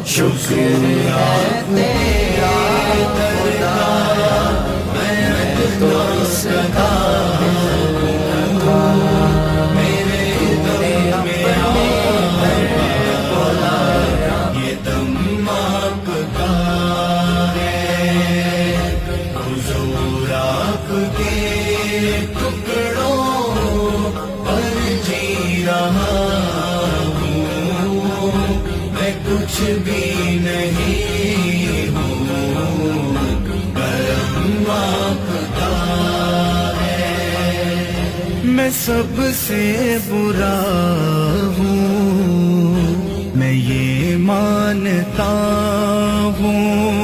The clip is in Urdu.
شکر ہے تیرا خدا، میں تو اس کا میرے دم میں بولا یہ دم آپ کا ہے، حضور آپ کے ٹکڑوں پر جی رہا ہوں، میں کچھ بھی نہیں ہوں، کرم آپ کا ہے۔ میں سب سے برا ہوں، میں یہ مانتا ہوں،